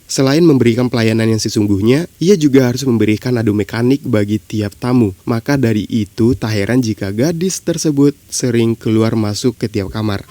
Selain memberikan pelayanan yang sesungguhnya, ia juga harus memberikan nado mekanik bagi tiap tamu. Maka dari itu, tak heran jika gadis tersebut sering keluar masuk ke tiap kamar.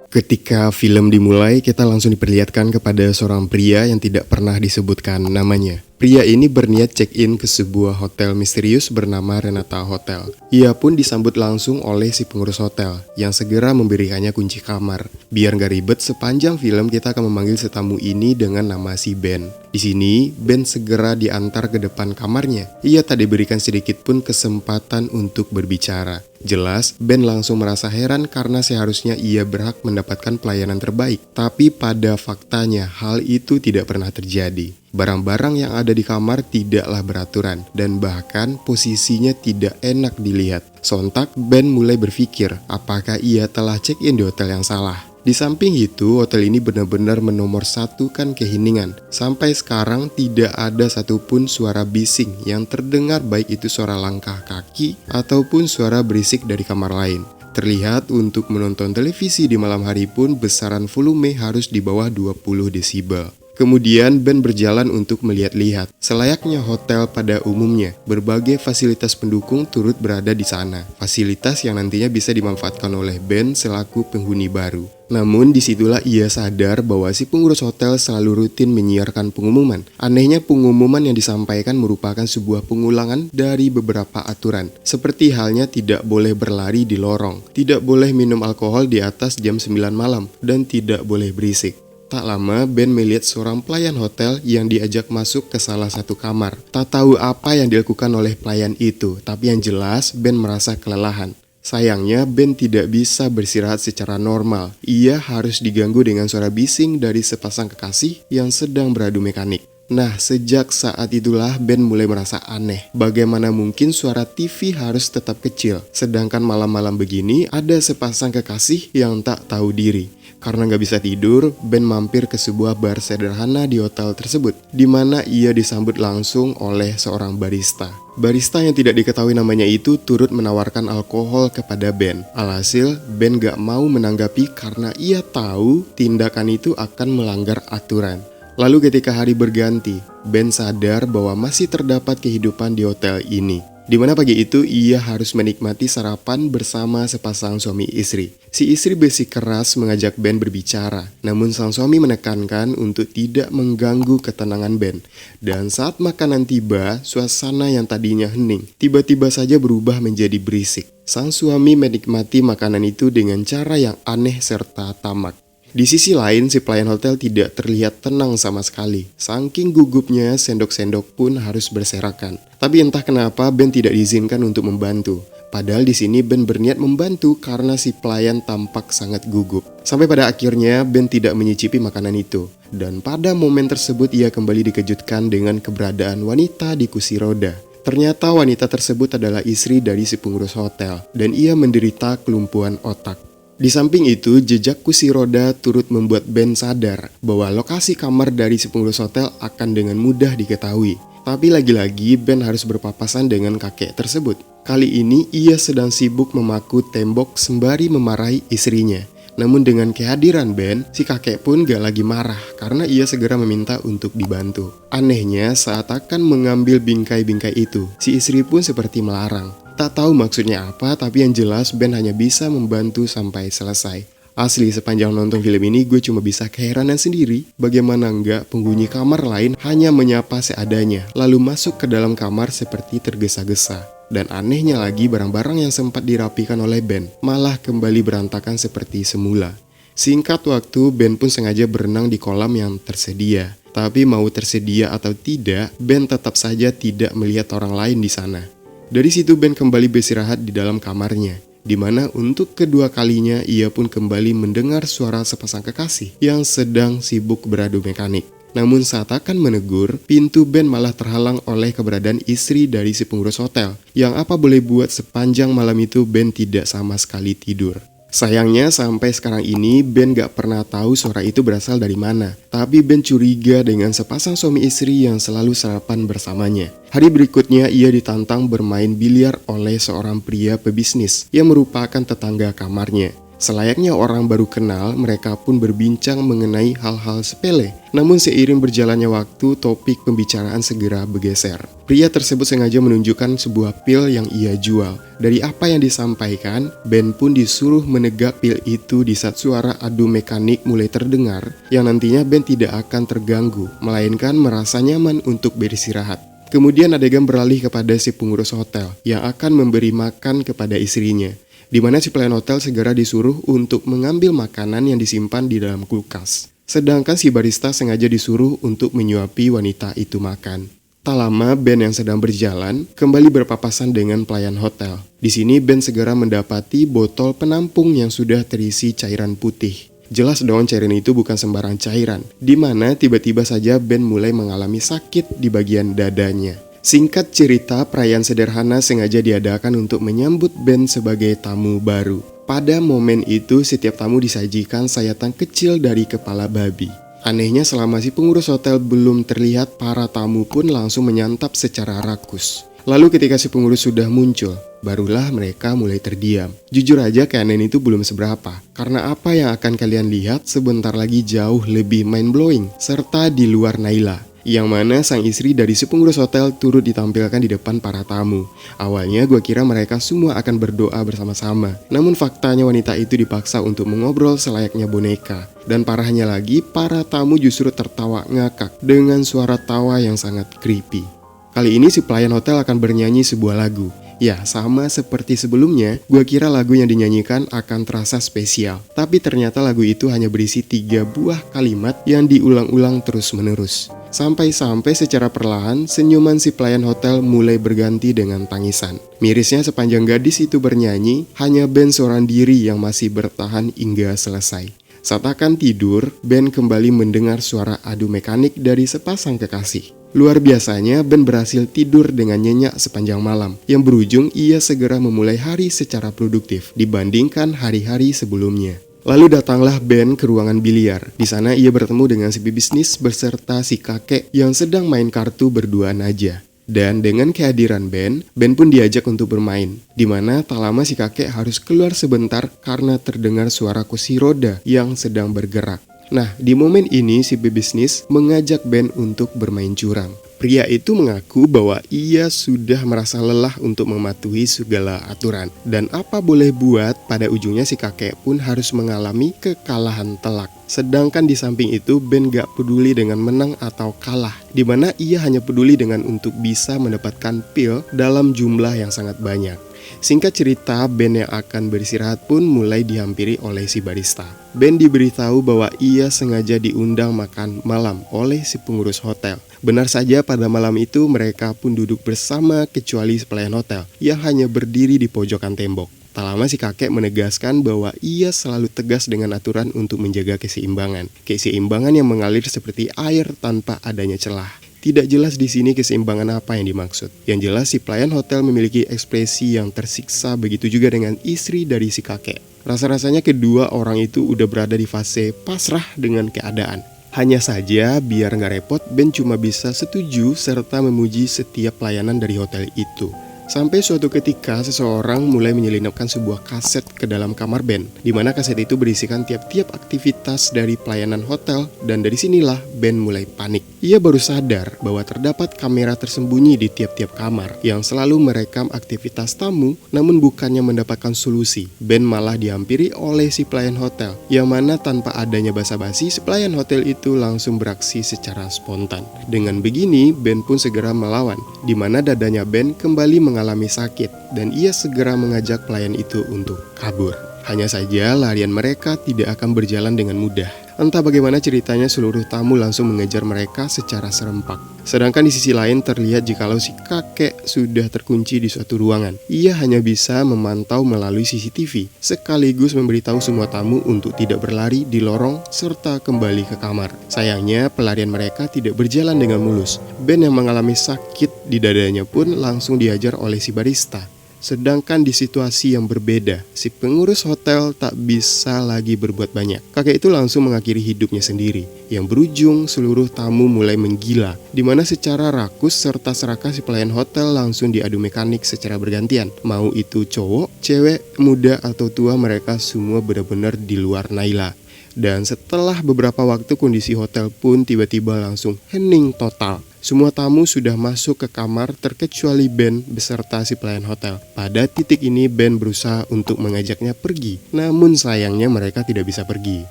Ketika film dimulai, kita langsung diperlihatkan kepada seorang pria yang tidak pernah disebutkan namanya. Pria ini berniat check-in ke sebuah hotel misterius bernama Renata Hotel. Ia pun disambut langsung oleh si pengurus hotel yang segera memberikannya kunci kamar. Biar gak ribet, sepanjang film kita akan memanggil si tamu ini dengan nama si Ben. Di sini, Ben segera diantar ke depan kamarnya. Ia tak diberikan sedikit pun kesempatan untuk berbicara. Jelas, Ben langsung merasa heran karena seharusnya ia berhak mendapatkan pelayanan terbaik. Tapi pada faktanya, hal itu tidak pernah terjadi. Barang-barang yang ada di kamar tidaklah beraturan dan bahkan posisinya tidak enak dilihat. Sontak Ben mulai berpikir apakah ia telah check-in di hotel yang salah. Di samping itu, hotel ini benar-benar menomorsatukan keheningan. Sampai sekarang tidak ada satupun suara bising yang terdengar, baik itu suara langkah kaki ataupun suara berisik dari kamar lain. Terlihat untuk menonton televisi di malam hari pun besaran volume harus di bawah 20 desibel. Kemudian Ben berjalan untuk melihat-lihat. Selayaknya hotel pada umumnya, berbagai fasilitas pendukung turut berada di sana. Fasilitas yang nantinya bisa dimanfaatkan oleh Ben selaku penghuni baru. Namun disitulah ia sadar bahwa si pengurus hotel selalu rutin menyiarkan pengumuman. Anehnya pengumuman yang disampaikan merupakan sebuah pengulangan dari beberapa aturan. Seperti halnya tidak boleh berlari di lorong, tidak boleh minum alkohol di atas jam 9 malam, dan tidak boleh berisik. Tak lama, Ben melihat seorang pelayan hotel yang diajak masuk ke salah satu kamar. Tak tahu apa yang dilakukan oleh pelayan itu, tapi yang jelas Ben merasa kelelahan. Sayangnya, Ben tidak bisa beristirahat secara normal. Ia harus diganggu dengan suara bising dari sepasang kekasih yang sedang beradu mekanik. Nah, sejak saat itulah Ben mulai merasa aneh. Bagaimana mungkin suara TV harus tetap kecil, sedangkan malam-malam begini ada sepasang kekasih yang tak tahu diri. Karena gak bisa tidur, Ben mampir ke sebuah bar sederhana di hotel tersebut, di mana ia disambut langsung oleh seorang barista. Barista yang tidak diketahui namanya itu turut menawarkan alkohol kepada Ben. Alhasil, Ben gak mau menanggapi karena ia tahu tindakan itu akan melanggar aturan. Lalu ketika hari berganti, Ben sadar bahwa masih terdapat kehidupan di hotel ini. Di mana pagi itu ia harus menikmati sarapan bersama sepasang suami istri. Si istri bersikeras mengajak Ben berbicara, namun sang suami menekankan untuk tidak mengganggu ketenangan Ben. Dan saat makanan tiba, suasana yang tadinya hening tiba-tiba saja berubah menjadi berisik. Sang suami menikmati makanan itu dengan cara yang aneh serta tamak. Di sisi lain, si pelayan hotel tidak terlihat tenang sama sekali. Saking gugupnya, sendok-sendok pun harus berserakan. Tapi entah kenapa Ben tidak diizinkan untuk membantu. Padahal di sini Ben berniat membantu karena si pelayan tampak sangat gugup. Sampai pada akhirnya Ben tidak menyicipi makanan itu. Dan pada momen tersebut ia kembali dikejutkan dengan keberadaan wanita di kursi roda. Ternyata wanita tersebut adalah istri dari si pengurus hotel dan ia menderita kelumpuhan otak. Di samping itu, jejak kursi roda turut membuat Ben sadar bahwa lokasi kamar dari si pengurus hotel akan dengan mudah diketahui. Tapi lagi-lagi Ben harus berpapasan dengan kakek tersebut. Kali ini ia sedang sibuk memaku tembok sembari memarahi istrinya. Namun dengan kehadiran Ben, si kakek pun gak lagi marah karena ia segera meminta untuk dibantu. Anehnya, saat akan mengambil bingkai-bingkai itu, si istri pun seperti melarang. Tak tahu maksudnya apa, tapi yang jelas Ben hanya bisa membantu sampai selesai. Asli, sepanjang nonton film ini gue cuma bisa keheranan sendiri. Bagaimana enggak penghuni kamar lain hanya menyapa seadanya, lalu masuk ke dalam kamar seperti tergesa-gesa. Dan anehnya lagi, barang-barang yang sempat dirapikan oleh Ben malah kembali berantakan seperti semula. Singkat waktu, Ben pun sengaja berenang di kolam yang tersedia. Tapi mau tersedia atau tidak, Ben tetap saja tidak melihat orang lain di sana. Dari situ Ben kembali beristirahat di dalam kamarnya, di mana untuk kedua kalinya ia pun kembali mendengar suara sepasang kekasih yang sedang sibuk beradu mekanik. Namun saat akan menegur, pintu Ben malah terhalang oleh keberadaan istri dari si pengurus hotel, yang apa boleh buat sepanjang malam itu Ben tidak sama sekali tidur. Sayangnya sampai sekarang ini Ben gak pernah tahu suara itu berasal dari mana. Tapi Ben curiga dengan sepasang suami istri yang selalu sarapan bersamanya. Hari berikutnya ia ditantang bermain biliar oleh seorang pria pebisnis yang merupakan tetangga kamarnya. Selayaknya orang baru kenal, mereka pun berbincang mengenai hal-hal sepele. Namun seiring berjalannya waktu, topik pembicaraan segera bergeser. Pria tersebut sengaja menunjukkan sebuah pil yang ia jual. Dari apa yang disampaikan, Ben pun disuruh menegak pil itu di saat suara adu mekanik mulai terdengar, yang nantinya Ben tidak akan terganggu, melainkan merasa nyaman untuk beristirahat. Kemudian adegan beralih kepada si pengurus hotel yang akan memberi makan kepada istrinya, di mana si pelayan hotel segera disuruh untuk mengambil makanan yang disimpan di dalam kulkas. Sedangkan si barista sengaja disuruh untuk menyuapi wanita itu makan. Tak lama, Ben yang sedang berjalan kembali berpapasan dengan pelayan hotel. Di sini Ben segera mendapati botol penampung yang sudah terisi cairan putih. Jelas dong cairan itu bukan sembarang cairan, di mana tiba-tiba saja Ben mulai mengalami sakit di bagian dadanya. Singkat cerita, perayaan sederhana sengaja diadakan untuk menyambut Ben sebagai tamu baru. Pada momen itu, setiap tamu disajikan sayatan kecil dari kepala babi. Anehnya, selama si pengurus hotel belum terlihat, para tamu pun langsung menyantap secara rakus. Lalu ketika si pengurus sudah muncul, barulah mereka mulai terdiam. Jujur aja keanehan itu belum seberapa, karena apa yang akan kalian lihat sebentar lagi jauh lebih mind-blowing, serta di luar Naila, yang mana sang istri dari si pengurus hotel turut ditampilkan di depan para tamu. Awalnya gue kira mereka semua akan berdoa bersama-sama, namun faktanya wanita itu dipaksa untuk mengobrol selayaknya boneka. Dan parahnya lagi, para tamu justru tertawa ngakak dengan suara tawa yang sangat creepy. Kali ini si pelayan hotel akan bernyanyi sebuah lagu. Ya, sama seperti sebelumnya, gue kira lagu yang dinyanyikan akan terasa spesial. Tapi ternyata lagu itu hanya berisi 3 buah kalimat yang diulang-ulang terus-menerus. Sampai-sampai secara perlahan, senyuman si pelayan hotel mulai berganti dengan tangisan. Mirisnya sepanjang gadis itu bernyanyi, hanya Ben seorang diri yang masih bertahan hingga selesai. Saat akan tidur, Ben kembali mendengar suara adu mekanik dari sepasang kekasih. Luar biasanya, Ben berhasil tidur dengan nyenyak sepanjang malam, yang berujung ia segera memulai hari secara produktif dibandingkan hari-hari sebelumnya. Lalu datanglah Ben ke ruangan biliar. Di sana ia bertemu dengan si bisnis beserta si kakek yang sedang main kartu berduaan aja. Dan dengan kehadiran Ben pun diajak untuk bermain, di mana tak lama si kakek harus keluar sebentar karena terdengar suara kursi roda yang sedang bergerak. Nah, di momen ini si bisnis mengajak Ben untuk bermain curang. Pria itu mengaku bahwa ia sudah merasa lelah untuk mematuhi segala aturan. Dan apa boleh buat, pada ujungnya si kakek pun harus mengalami kekalahan telak. Sedangkan di samping itu, Ben gak peduli dengan menang atau kalah, di mana ia hanya peduli dengan untuk bisa mendapatkan pil dalam jumlah yang sangat banyak. Singkat cerita, Ben yang akan beristirahat pun mulai dihampiri oleh si barista. Ben diberitahu bahwa ia sengaja diundang makan malam oleh si pengurus hotel. Benar saja, pada malam itu mereka pun duduk bersama kecuali pelayan hotel yang hanya berdiri di pojokan tembok. Tak lama si kakek menegaskan bahwa ia selalu tegas dengan aturan untuk menjaga keseimbangan. Keseimbangan yang mengalir seperti air tanpa adanya celah. Tidak jelas di sini keseimbangan apa yang dimaksud. Yang jelas si pelayan hotel memiliki ekspresi yang tersiksa, begitu juga dengan istri dari si kakek. Rasa-rasanya kedua orang itu udah berada di fase pasrah dengan keadaan. Hanya saja biar nggak repot, Ben cuma bisa setuju serta memuji setiap pelayanan dari hotel itu. Sampai suatu ketika seseorang mulai menyelinapkan sebuah kaset ke dalam kamar Ben, di mana kaset itu berisikan tiap-tiap aktivitas dari pelayanan hotel, dan dari sinilah Ben mulai panik. Ia baru sadar bahwa terdapat kamera tersembunyi di tiap-tiap kamar yang selalu merekam aktivitas tamu, namun bukannya mendapatkan solusi. Ben malah dihampiri oleh si pelayan hotel, yang mana tanpa adanya basa-basi, si pelayan hotel itu langsung beraksi secara spontan. Dengan begini, Ben pun segera melawan, di mana dadanya Ben kembali mengalami sakit, dan ia segera mengajak pelayan itu untuk kabur. Hanya saja larian mereka tidak akan berjalan dengan mudah. Entah bagaimana ceritanya, seluruh tamu langsung mengejar mereka secara serempak. Sedangkan di sisi lain terlihat jikalau si kakek sudah terkunci di suatu ruangan. Ia hanya bisa memantau melalui CCTV, sekaligus memberitahu semua tamu untuk tidak berlari di lorong serta kembali ke kamar. Sayangnya pelarian mereka tidak berjalan dengan mulus. Ben yang mengalami sakit di dadanya pun langsung dihajar oleh si barista. Sedangkan di situasi yang berbeda, si pengurus hotel tak bisa lagi berbuat banyak. Kakek itu langsung mengakhiri hidupnya sendiri, yang berujung seluruh tamu mulai menggila, di mana secara rakus serta serakah si pelayan hotel langsung diadu mekanik secara bergantian. Mau itu cowok, cewek, muda atau tua, mereka semua benar-benar di luar naila. Dan setelah beberapa waktu kondisi hotel pun tiba-tiba langsung hening total. Semua tamu sudah masuk ke kamar terkecuali Ben beserta si pelayan hotel. Pada titik ini Ben berusaha untuk mengajaknya pergi, namun sayangnya mereka tidak bisa pergi.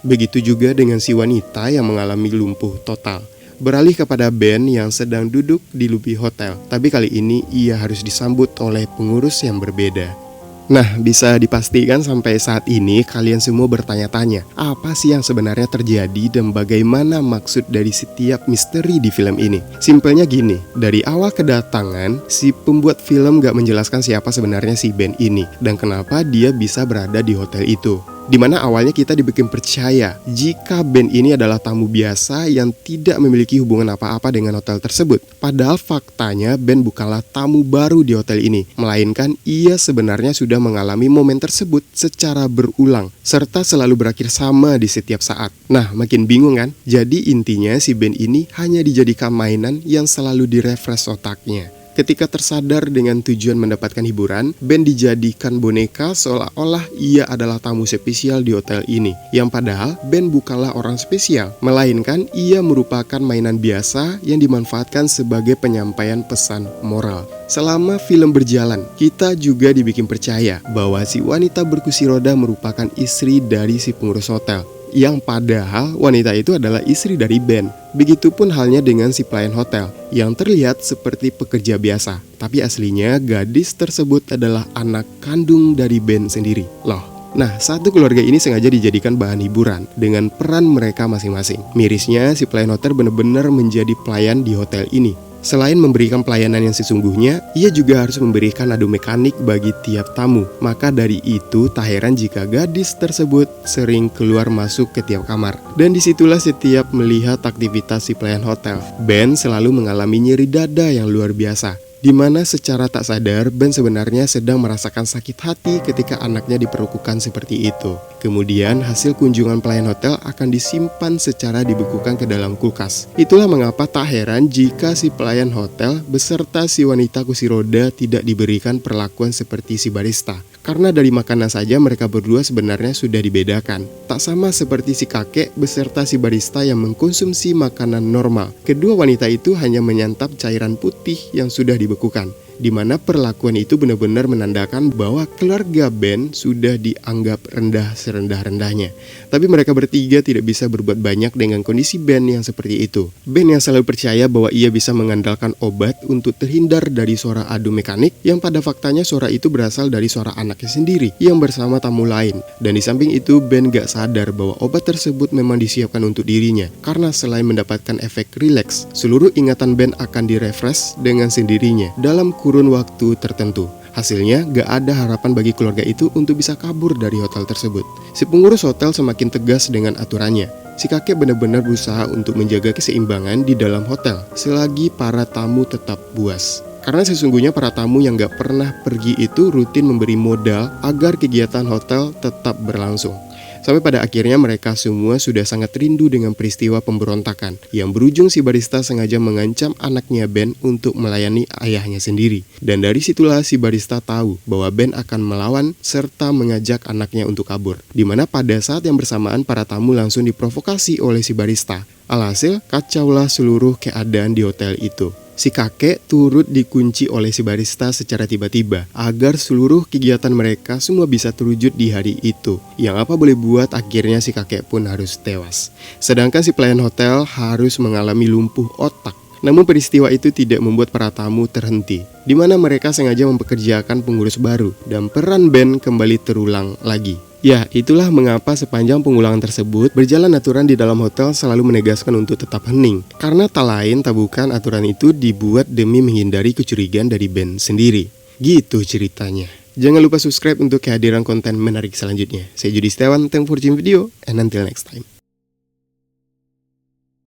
Begitu juga dengan si wanita yang mengalami lumpuh total. Beralih kepada Ben yang sedang duduk di lobi hotel, tapi kali ini ia harus disambut oleh pengurus yang berbeda. Nah, bisa dipastikan sampai saat ini kalian semua bertanya-tanya, apa sih yang sebenarnya terjadi dan bagaimana maksud dari setiap misteri di film ini? Simpelnya gini, dari awal kedatangan, si pembuat film gak menjelaskan siapa sebenarnya si Ben ini dan kenapa dia bisa berada di hotel itu. Dimana awalnya kita dibikin percaya jika Ben ini adalah tamu biasa yang tidak memiliki hubungan apa-apa dengan hotel tersebut. Padahal faktanya Ben bukanlah tamu baru di hotel ini, melainkan ia sebenarnya sudah mengalami momen tersebut secara berulang, serta selalu berakhir sama di setiap saat. Nah, makin bingung kan? Jadi intinya si Ben ini hanya dijadikan mainan yang selalu direfresh otaknya. Ketika tersadar dengan tujuan mendapatkan hiburan, Ben dijadikan boneka seolah-olah ia adalah tamu spesial di hotel ini. Yang padahal Ben bukanlah orang spesial, melainkan ia merupakan mainan biasa yang dimanfaatkan sebagai penyampaian pesan moral. Selama film berjalan, kita juga dibikin percaya bahwa si wanita berkursi roda merupakan istri dari si pengurus hotel. Yang padahal wanita itu adalah istri dari Ben. Begitupun halnya dengan si pelayan hotel yang terlihat seperti pekerja biasa, tapi aslinya gadis tersebut adalah anak kandung dari Ben sendiri. Loh, nah satu keluarga ini sengaja dijadikan bahan hiburan dengan peran mereka masing-masing. Mirisnya si pelayan hotel benar-benar menjadi pelayan di hotel ini. Selain memberikan pelayanan yang sesungguhnya, ia juga harus memberikan adu mekanik bagi tiap tamu. Maka dari itu, tak heran jika gadis tersebut sering keluar masuk ke tiap kamar. Dan disitulah setiap melihat aktivitas si pelayan hotel, Ben selalu mengalami nyeri dada yang luar biasa. Di mana secara tak sadar Ben sebenarnya sedang merasakan sakit hati ketika anaknya diperlakukan seperti itu. Kemudian hasil kunjungan pelayan hotel akan disimpan secara dibekukan ke dalam kulkas. Itulah mengapa tak heran jika si pelayan hotel beserta si wanita kursi roda tidak diberikan perlakuan seperti si barista. Karena dari makanan saja mereka berdua sebenarnya sudah dibedakan. Tak sama seperti si kakek beserta si barista yang mengkonsumsi makanan normal. Kedua wanita itu hanya menyantap cairan putih yang sudah dibekukan. Di mana perlakuan itu benar-benar menandakan bahwa keluarga Ben sudah dianggap rendah serendah-rendahnya. Tapi mereka bertiga tidak bisa berbuat banyak dengan kondisi Ben yang seperti itu. Ben yang selalu percaya bahwa ia bisa mengandalkan obat untuk terhindar dari suara adu mekanik, yang pada faktanya suara itu berasal dari suara anaknya sendiri yang bersama tamu lain. Dan di samping itu Ben gak sadar bahwa obat tersebut memang disiapkan untuk dirinya, karena selain mendapatkan efek rileks, seluruh ingatan Ben akan direfresh dengan sendirinya dalam kurun waktu tertentu. Hasilnya gak ada harapan bagi keluarga itu untuk bisa kabur dari hotel tersebut. Si pengurus hotel semakin tegas dengan aturannya. Si kakek benar-benar berusaha untuk menjaga keseimbangan di dalam hotel selagi para tamu tetap puas. Karena sesungguhnya para tamu yang gak pernah pergi itu rutin memberi modal agar kegiatan hotel tetap berlangsung. Sampai pada akhirnya mereka semua sudah sangat rindu dengan peristiwa pemberontakan yang berujung si barista sengaja mengancam anaknya Ben untuk melayani ayahnya sendiri. Dan dari situlah si barista tahu bahwa Ben akan melawan serta mengajak anaknya untuk kabur. Dimana pada saat yang bersamaan para tamu langsung diprovokasi oleh si barista. Alhasil kacaulah seluruh keadaan di hotel itu. Si kakek turut dikunci oleh si barista secara tiba-tiba agar seluruh kegiatan mereka semua bisa terwujud di hari itu. Yang apa boleh buat akhirnya si kakek pun harus tewas. Sedangkan si pelayan hotel harus mengalami lumpuh otak. Namun peristiwa itu tidak membuat para tamu terhenti, di mana mereka sengaja mempekerjakan pengurus baru dan peran Ben kembali terulang lagi. Ya, itulah mengapa sepanjang pengulangan tersebut berjalan aturan di dalam hotel selalu menegaskan untuk tetap hening. Karena tak lain tak bukan aturan itu dibuat demi menghindari kecurigaan dari Ben sendiri. Gitu ceritanya. Jangan lupa subscribe untuk kehadiran konten menarik selanjutnya. Saya Judi Setiawan, thanks for watching video and until next time.